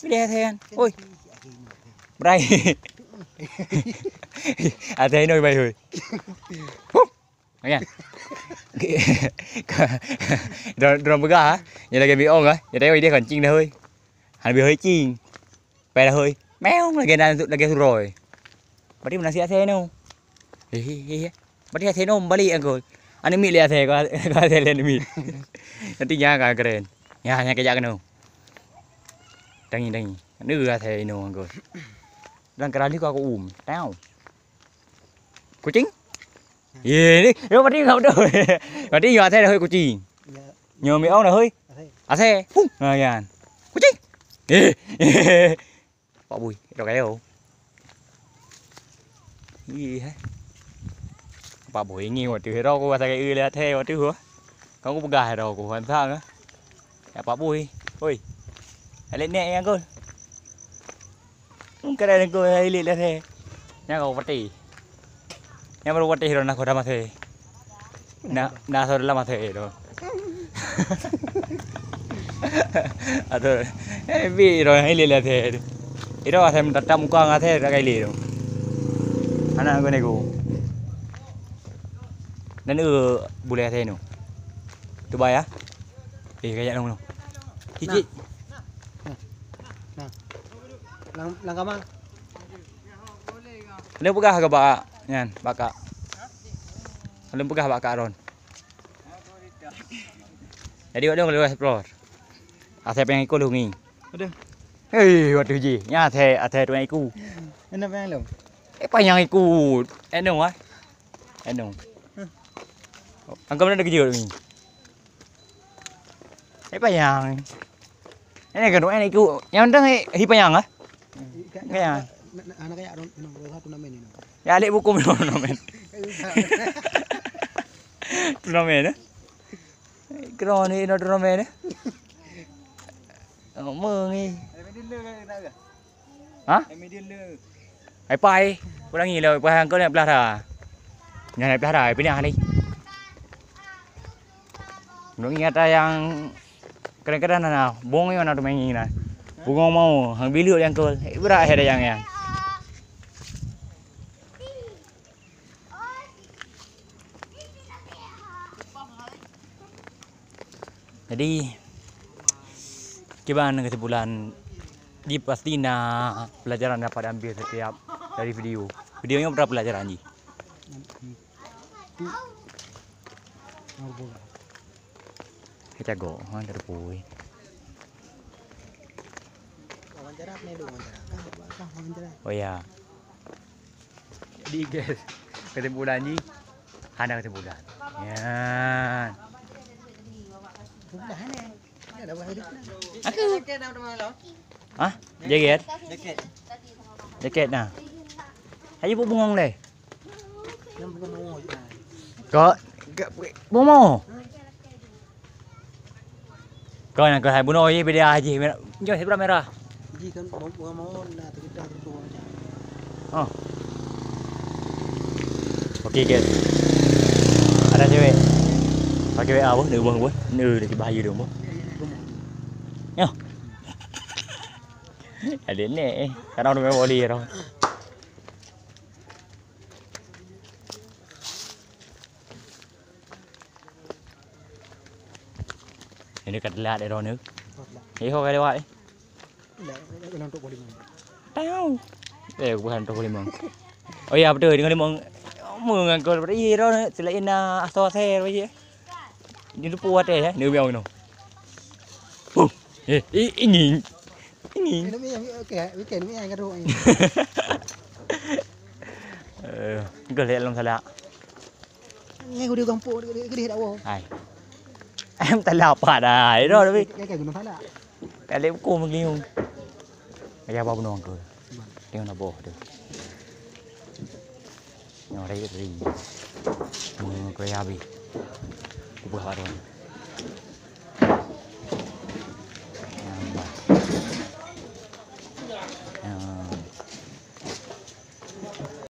Cái đè thèn. Ôi. Đây. À thế nồi bay rồi. Nghe. Rồi mới hả? Vậy là cái bị ong á. Vậy đây đi còn chinh hơi. Hắn bị hơi chinh. Về là hơi. Méo là cái rồi. Bắt đi mình sẽ thế đâu. Bắt đi thế đâu bắt đi anh rồi. Anh mi lihat thế có thế lên mi. Nanti nhà keren. Nhà cái jaga đâu. Dangi. Đưa thế đâu anh rồi. Đang cái đi qua có tao. Kucing? Iya ni, yo mati kau dah. Mati yo athe dah kucing. Nyo mi ong dah hơi. Athe. Nah yan. Kucing. Pak Bui, dah kaya oh. Iya. Pak Bui ngiu tu hero ko athe kai le athe wa tu ho. Kau ko pegang hero ko han sang á. Ya Pak Bui. Oi. Hai lên nè con. Cái này cô hay lên athe. Nya kau pati. Yang baru wate hero nak koda mathe. Na so dalam mathe do. Aduh, bi rồi hay le the. Iro athe tatam muka ngathe ra kai le do. Anak ko ne ko. Dan boleh athe no. Tu bay á. Kayak dong no. Cici. Nah. Lang ka mang. Leu pegah ke bak nyan baka. Leu pegah baka ron. Jadi ada kalau explore. Athe pengen ikut lu ngi. Aduh. Hei, waduh ji. Nya athe tu iku. Enak pengen lu. Panjang iku. Enak ah. Enak. Angkam ada kerja ni. Panjang. Ini kan enak iku. Yang penting hi panjang ah. Kayak anak kayak satu nama ini. Ya alik buku turnamen. Turnamen eh. Kron ni no turnamen eh. Mơ nghi. Hả? Hãy bay. Cô đang nhìn lời qua hàng có đẹp là thà. Nhà này là thà bên nhà đi. Nó nghe ta yang kadang-kadang nào bong yang nak main ni. Bunga mau hang bilu yang kol. Berat ada yang. Jadi gimana kesimpulan di pastinya pelajaran dapat ambil setiap dari video. Videonya berapa pelajaran Ji? Kita go, mana terpui. Oh ya. Di guys, kesimpulan Ji. Ada kesimpulan. Ya. Aku. Hah? Jaket nah. Ayo bu bungong deh. Có bố mồ. Coi nè, coi hai bún ôi bây giờ gì mẹ cho hết camera. Gì kan bố mồ là từ cái tua. Ok kìa. Ada cewek. Pakai WA bos, nữ bang bos. Nữ để bahaya dong bos. Nyo. Ada ni. Kadang udah boleh rồi. Ini kadang ada rồi nữa. Ini kau kaya vậy? Tahu. Bukan untuk limang. Oh iya betul dengan limang. Mường còn cái gì đó sẽ lấy na so xe rồi chứ. Như nó buat ya, nữ bèo nó. Ini. Nó cái nó ai cái rồi. Cái lẹ làm sao lạ. Nghe cô điều kampung cái đi đâu? Ai. Em tại lạ bà đài đó đấy. Cái của nó phải lạ. Cái lấy cô một liu. Cái bao bông cười. Liu nó bổ được. Nhỏ đây cái gì? Cái abi. Buah baru.